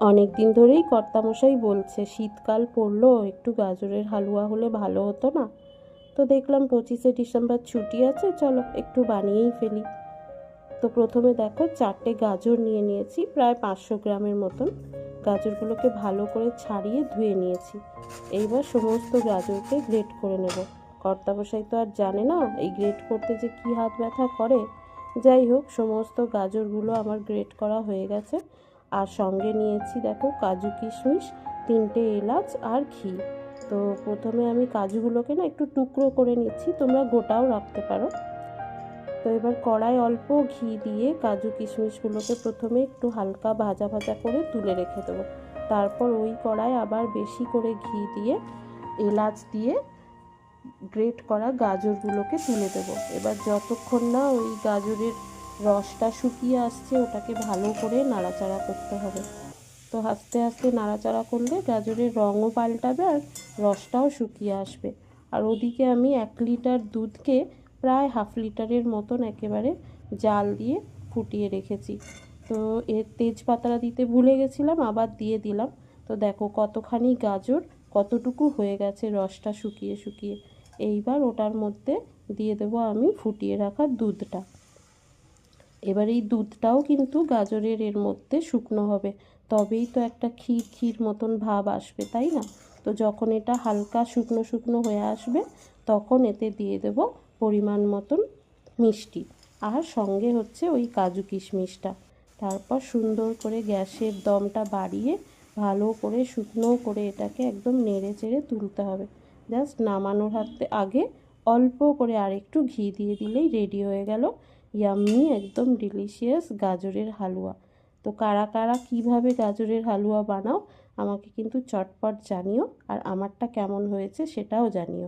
অনেক দিন ধরেই কর্তামশাই বলছে শীতকাল পড়লো, একটু গাজরের হালুয়া হলে ভালো হতো না। তো দেখলাম 25শে ডিসেম্বর ছুটি আছে, চলো একটু বানিয়েই ফেলি। তো প্রথমে দেখো 4টে গাজর নিয়ে নিয়েছি, প্রায় 500 গ্রামের মতন। গাজরগুলোকে ভালো করে ছাড়িয়ে ধুয়ে নিয়েছি। এইবার সমস্ত গাজরকে গ্রেট করে নেব। কর্তামশাই তো আর জানে না এই গ্রেট করতে যে কি হাত ব্যথা করে। যাই হোক, সমস্ত গাজরগুলো আমার গ্রেট করা হয়ে গেছে। আর সঙ্গে নিয়েছি দেখো কাজু কিশমিশ, 3টে এলাচ আর ঘি। তো প্রথমে আমি কাজুগুলোকে না একটু টুকরো করে নিচ্ছি, তোমরা গোটাও রাখতে পারো। তো এবার কড়াই অল্প ঘি দিয়ে কাজু কিশমিশগুলোকে প্রথমে একটু হালকা ভাজা ভাজা করে তুলে রেখে দেবো। তারপর ওই কড়াই আবার বেশি করে ঘি দিয়ে এলাচ দিয়ে গ্রেট করা গাজরগুলোকে তুলে দেবো। এবার যতক্ষণ না ওই গাজরের রসটা শুকিয়ে আসছে, ওটাকে ভালো করে নাড়াচাড়া করতে হবে। তো আস্তে আস্তে নাড়াচাড়া করলে গাজরের রঙও পাল্টাবে আর রসটাও শুকিয়ে আসবে। আর ওদিকে আমি 1 লিটার দুধকে প্রায় হাফ লিটারের মতন একেবারে জাল দিয়ে ফুটিয়ে রেখেছি। তো এর তেজপাতা দিতে ভুলে গেছিলাম, আবার দিয়ে দিলাম। তো দেখো কতখানি গাজর কতটুকু হয়ে গেছে রসটা শুকিয়ে শুকিয়ে। এইবার ওটার মধ্যে দিয়ে দেবো আমি ফুটিয়ে রাখা দুধটা। এবার এই দুধটাও কিন্তু গাজরের এর মধ্যে শুকনো হবে, তবেই তো একটা ক্ষীর ক্ষীর মতন ভাব আসবে, তাই না? তো যখন এটা হালকা শুকনো শুকনো হয়ে আসবে, তখন এতে দিয়ে দেব পরিমাণ মতন মিষ্টি, আর সঙ্গে হচ্ছে ওই কাজু কিশমিশটা। তারপর সুন্দর করে গ্যাসের দমটা বাড়িয়ে ভালো করে শুকনো করে এটাকে একদম নেড়ে চেড়ে তুলতে হবে। জাস্ট নামানোর আগে অল্প করে আরেকটু ঘি দিয়ে দিলেই রেডি হয়ে গেল ইয়াম্মি একদম ডিলিশিয়াস গাজরের হালুয়া। তো কারা কারা কীভাবে গাজরের হালুয়া বানাও আমাকে কিন্তু চটপট জানিও, আর আমারটা কেমন হয়েছে সেটাও জানিও।